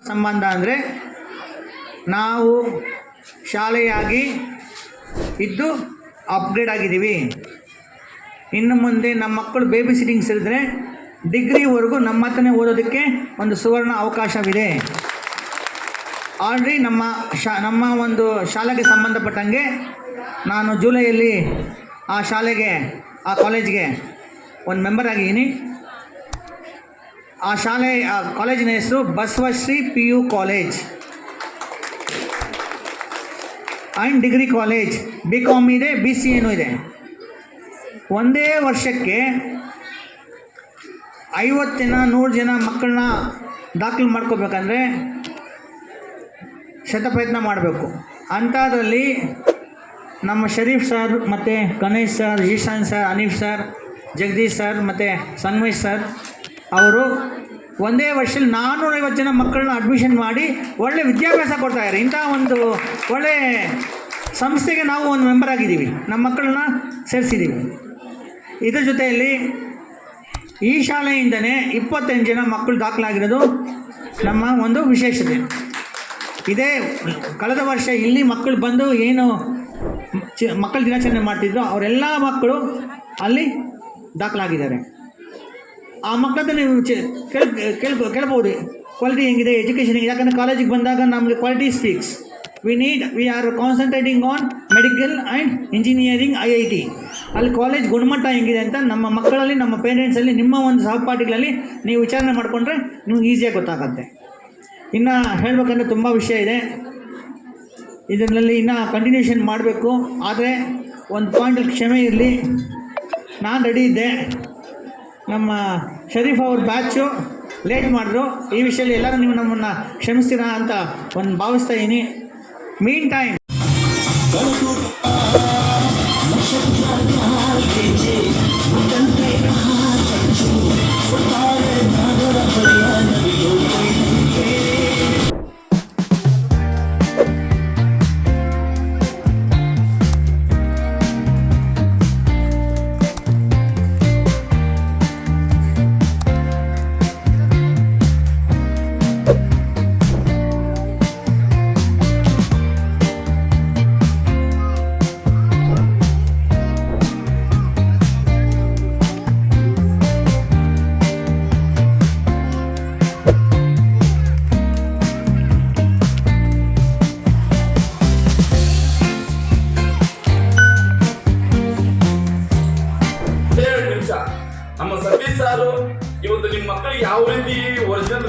ಸಂಬಂಧ ಅಂದರೆ ನಾವು ಶಾಲೆಯಾಗಿ ಇದ್ದು ಅಪ್ಗ್ರೇಡ್ ಆಗಿದ್ದೀವಿ. ಇನ್ನು ಮುಂದೆ ನಮ್ಮ ಮಕ್ಕಳು ಬೇಬಿ ಸಿಟ್ಟಿಂಗ್ ಸೇರಿದ್ರೆ ಡಿಗ್ರಿವರೆಗೂ ನಮ್ಮ ಹತ್ರನೇ ಓದೋದಕ್ಕೆ ಒಂದು ಸುವರ್ಣ ಅವಕಾಶವಿದೆ. ಆಲ್ರೆಡಿ ನಮ್ಮ ಒಂದು ಶಾಲೆಗೆ ಸಂಬಂಧಪಟ್ಟಂಗೆ ನಾನು ಜುಲೈಯಲ್ಲಿ ಆ ಕಾಲೇಜ್ಗೆ ಒಂದು ಮೆಂಬರ್ ಆಗಿದ್ದೀನಿ. ಆ ಕಾಲೇಜಿನ ಹೆಸರು Basavashree PU college and degree college. BCom ಇದೆ, BCAನೂ ಇದೆ. ಒಂದೇ ವರ್ಷಕ್ಕೆ 50 ಜನ 100 ಜನ ಮಕ್ಕಳನ್ನ ದಾಖಲು ಮಾಡ್ಕೋಬೇಕಂದ್ರೆ ಶತಪ್ರಯತ್ನ ಮಾಡಬೇಕು. ಅಂಥದ್ರಲ್ಲಿ ನಮ್ಮ ಶರೀಫ್ ಸರ್ ಮತ್ತು Ganesh sir, Zeeshan sir, Aneef sir, Jagadish sir ಮತ್ತು ಸಂಗಮೇಶ್ ಸರ್ ಅವರು ಒಂದೇ ವರ್ಷದಲ್ಲಿ 450 ಜನ ಮಕ್ಕಳನ್ನ ಅಡ್ಮಿಷನ್ ಮಾಡಿ ಒಳ್ಳೆ ವಿದ್ಯಾಭ್ಯಾಸ ಕೊಡ್ತಾಯಿದ್ದಾರೆ. ಇಂಥ ಒಂದು ಒಳ್ಳೆ ಸಂಸ್ಥೆಗೆ ನಾವು ಒಂದು ಮೆಂಬರ್ ಆಗಿದ್ದೀವಿ, ನಮ್ಮ ಮಕ್ಕಳನ್ನ ಸೇರಿಸಿದ್ದೀವಿ. ಇದರ ಜೊತೆಯಲ್ಲಿ ಈ ಶಾಲೆಯಿಂದನೇ 25 ಜನ ಮಕ್ಕಳು ದಾಖಲಾಗಿರೋದು ನಮ್ಮ ಒಂದು ವಿಶೇಷತೆ. ಇದೇ ಕಳೆದ ವರ್ಷ ಇಲ್ಲಿ ಮಕ್ಕಳು ಬಂದು ಏನು ಮಕ್ಕಳ ದಿನಾಚರಣೆ ಮಾಡ್ತಿದ್ರು ಅವರೆಲ್ಲ ಮಕ್ಕಳು ಅಲ್ಲಿ ದಾಖಲಾಗಿದ್ದಾರೆ. ಆ ಮಕ್ಕಳದ್ದು ನೀವು ಕೇಳ್ಬೋದು ಕ್ವಾಲಿಟಿ ಹೆಂಗಿದೆ, ಎಜುಕೇಷನ್ ಹೆಂಗಿದೆ. ಯಾಕಂದರೆ ಕಾಲೇಜಿಗೆ ಬಂದಾಗ ನಮಗೆ quality speaks. We are concentrating on medical and engineering IIT. ಅಲ್ಲಿ ಕಾಲೇಜ್ ಗುಣಮಟ್ಟ ಹೆಂಗಿದೆ ಅಂತ ನಮ್ಮ ಮಕ್ಕಳಲ್ಲಿ, ನಮ್ಮ ಪೇರೆಂಟ್ಸಲ್ಲಿ, ನಿಮ್ಮ ಒಂದು ಸಹಪಾಠಿಗಳಲ್ಲಿ ನೀವು ವಿಚಾರಣೆ ಮಾಡಿಕೊಂಡ್ರೆ ನಿಮ್ಗೆ ಈಸಿಯಾಗಿ ಗೊತ್ತಾಗುತ್ತೆ. ಇನ್ನು ಹೇಳಬೇಕಂದ್ರೆ ತುಂಬ ವಿಷಯ ಇದೆ, ಇದರಲ್ಲಿ ಇನ್ನೂ ಕಂಟಿನ್ಯೂಷನ್ ಮಾಡಬೇಕು. ಆದರೆ ಒಂದು ಪಾಯಿಂಟಲ್ಲಿ ಕ್ಷಮೆ ಇರಲಿ, ನಾನು ರೆಡಿ ಇದ್ದೆ. ನಮ್ಮ ಶರೀಫ್ ಅವ್ರ ಬ್ಯಾಚು ಲೇಟ್ ಮಾಡಿದ್ರು. ಈ ವಿಷಯದಲ್ಲಿ ಎಲ್ಲರೂ ನೀವು ನಮ್ಮನ್ನು ಕ್ಷಮಿಸ್ತೀರಾ ಅಂತ ಒಂದು ಭಾವಿಸ್ತಾ ಇದ್ದೀನಿ. ಮೀನ್ ಟೈಮ್ ಮಕ್ಕಳಿಗೆ ಯಾವ ರೀತಿ ಒರಿಜಿನಲ್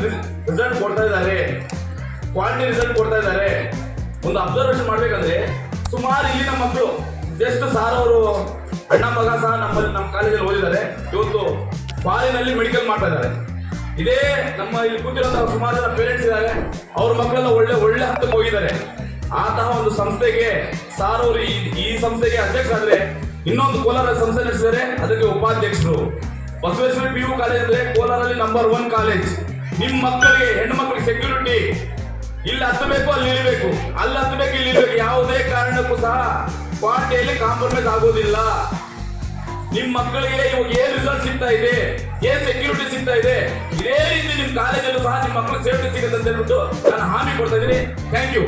ರಿಸಲ್ಟ್ ಕೊಡ್ತಾ ಇದ್ದಾರೆ, ಕ್ವಾಲಿಟಿ ರಿಸಲ್ಟ್ ಕೊಡ್ತಾ ಇದ್ದಾರೆ ಒಂದು ಅಬ್ಸರ್ವೇಷನ್ ಮಾಡ್ಬೇಕಂದ್ರೆ ಸುಮಾರು ಇಲ್ಲಿನ ಮಕ್ಕಳು ಜಸ್ಟ್ ಸಾರ್ ಅವರು ಅಣ್ಣ ಮಗ ಸಹ ನಮ್ಮ ಕಾಲೇಜಲ್ಲಿ ಓದಿದ್ದಾರೆ. ಇವತ್ತು ಫಾರಿನಲ್ಲಿ ಮೆಡಿಕಲ್ ಮಾಡ್ತಾ ಇದ್ದಾರೆ. ಇದೇ ನಮ್ಮ ಇಲ್ಲಿ ಕೂತಿರುವಂತಹ ಸುಮಾರು ಜನ ಪೇರೆಂಟ್ಸ್ ಇದ್ದಾರೆ, ಅವ್ರ ಮಕ್ಕಳೆಲ್ಲ ಒಳ್ಳೆ ಹಂತಕ್ಕೆ ಹೋಗಿದ್ದಾರೆ. ಆತಹ ಒಂದು ಸಂಸ್ಥೆಗೆ ಸಾರ್ ಅವರು ಈ ಸಂಸ್ಥೆಗೆ ಅಧ್ಯಕ್ಷರಾದ್ರೆ, ಇನ್ನೊಂದು ಕೋಲಾರ ಸಂಸ್ಥೆ ನಡೆಸಿದರೆ ಅದಕ್ಕೆ ಉಪಾಧ್ಯಕ್ಷರು. ಬಸವೇಶ್ವರ PU ಕಾಲೇಜ್ ಅಂದ್ರೆ ಕೋಲಾರಲ್ಲಿ ನಂಬರ್ 1 ಕಾಲೇಜ್. ನಿಮ್ ಮಕ್ಕಳಿಗೆ ಹೆಣ್ಣು ಮಕ್ಕಳಿಗೆ ಸೆಕ್ಯೂರಿಟಿ ಇಲ್ಲಿ ಹತ್ತಬೇಕು, ಅಲ್ಲಿ ಇಳಿಬೇಕು, ಅಲ್ಲಿ ಹತ್ತಬೇಕು, ಇಲ್ಲಿ ಇಳಿಬೇಕು. ಯಾವುದೇ ಕಾರಣಕ್ಕೂ ಸಹ ಕ್ವಾಲಿಟಿಯಲ್ಲಿ ಕಾಂಪ್ರಮೈಸ್ ಆಗೋದಿಲ್ಲ. ನಿಮ್ ಮಕ್ಕಳಿಗೆ ಇವಾಗ ಏನ್ ರಿಸಲ್ಟ್ ಸಿಗ್ತಾ ಇದೆ, ಏನ್ ಸೆಕ್ಯೂರಿಟಿ ಸಿಗ್ತಾ ಇದೆ, ಇದೇ ರೀತಿ ನಿಮ್ ಕಾಲೇಜಲ್ಲೂ ಸಹ ನಿಮ್ ಮಕ್ಕಳು ಸೇಫ್ಟಿ ಸಿಗುತ್ತೆ ಅಂತ ಹೇಳ್ಬಿಟ್ಟು ನಾನು ಹಾಮಿ ಕೊಡ್ತಾ ಇದ್ದೀನಿ. Thank you.